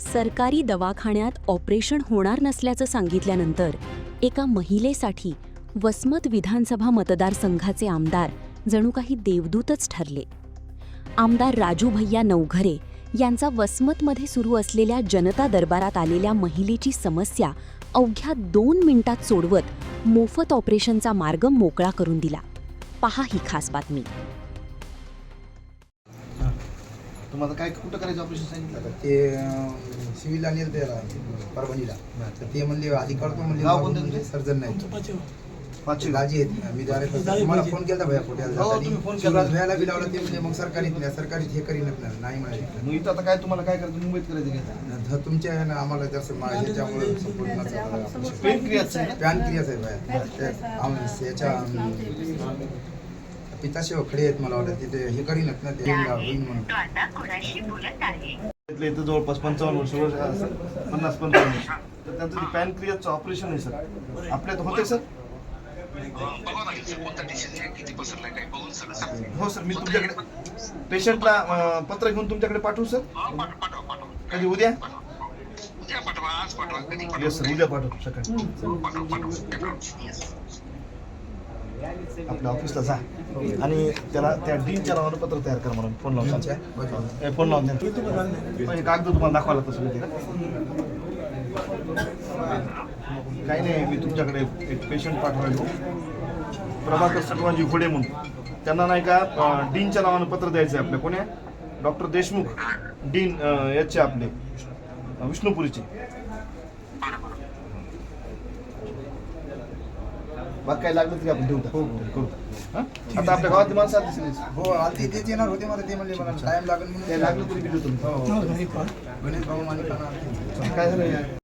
सरकारी दवाखान्यात ऑपरेशन होणार नसल्याचं सांगितल्यानंतर एका महिलेसाठी वसमत विधानसभा मतदारसंघाचे आमदार जणू काही देवदूतच ठरले. आमदार राजू भैया नवघरे यांचा वसमतमध्ये सुरू असलेल्या जनता दरबारात आलेल्या महिलेची समस्या अवघ्या 2 मिनिटात सोडवत मोफत ऑपरेशनचा मार्ग मोकळा करून दिला. पहा ही खास बातमी. तुम्हाला काय कुठं करायचं ऑपरेशन सांगितलं? ते सिव्हिलला नेलं त्याला परभणीला. तर ते म्हणले आधी करतो म्हणले, सर्जन नाही पाचशे गाजी आहेत. मी मला फोन केला भैया पोट्याला फोन केला भैयाला बी लावला. ते म्हणजे मग सरकारीत हे करीनच नाही म्हणाले. मग इथं आता काय तुम्हाला काय करायचं? मुंबईत करायचं का? तुमच्या आम्हाला जास्त ह्याच्यामुळे पेन क्रियाच आहे पॅन क्रियाच आहे भैया. याच्या पिताशिव खडे आहेत. मला वाटतं तिथे हे करीनच ना ते होईन म्हणून. इथं जवळपास 55 वर्ष असेल, 50-55 वर्ष. तर त्यांचं जे पॅन क्रियाचं ऑपरेशन आहे सर, आपल्यात होते सर? हो सर, मी तुमच्याकडे पेशंटला पत्र घेऊन तुमच्याकडे पाठवू सर. कधी? उद्या? येस सर, उद्या पाठवू सकाळी. आपल्या ऑफिसला जा आणि त्याला त्या डीनच्या नावानं पत्र तयार करा म्हणून फोन लावून फोन लावून द्या. कागद तुम्हाला दाखवायला तसं काही नाही. मी तुमच्याकडे एक पेशंट पाठवायलो, प्रभाकर सटवाजी घोडे म्हणून. त्यांना नाही का डीनच्या नावानं पत्र द्यायचं आहे आपल्या. कोण्या? डॉक्टर देशमुख, डीन याचे आपले विष्णुपुरीचे. बाकी काय लागलं तरी आपण देऊ. करू. आता आपल्या गावातली माणसं आली दिसली. हो आधी तेच येणार होते मला. ते म्हणले मला टाइम लागेल म्हणून. ते लागलं तरी मी देतो. गणेश भाऊ मालिकांना काय झालं?